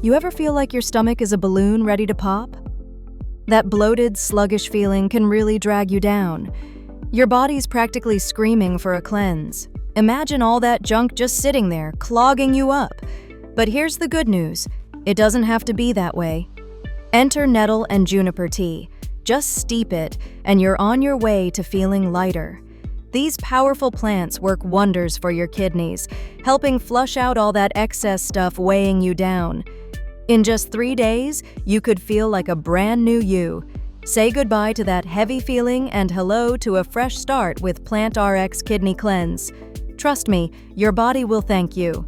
You ever feel like your stomach is a balloon ready to pop? That bloated, sluggish feeling can really drag you down. Your body's practically screaming for a cleanse. Imagine all that junk just sitting there, clogging you up. But here's the good news. It doesn't have to be that way. Enter nettle and juniper tea. Just steep it, and you're on your way to feeling lighter. These powerful plants work wonders for your kidneys, helping flush out all that excess stuff weighing you down. In just 3 days, you could feel like a brand new you. Say goodbye to that heavy feeling and hello to a fresh start with Plant RX Kidney Cleanse. Trust me, your body will thank you.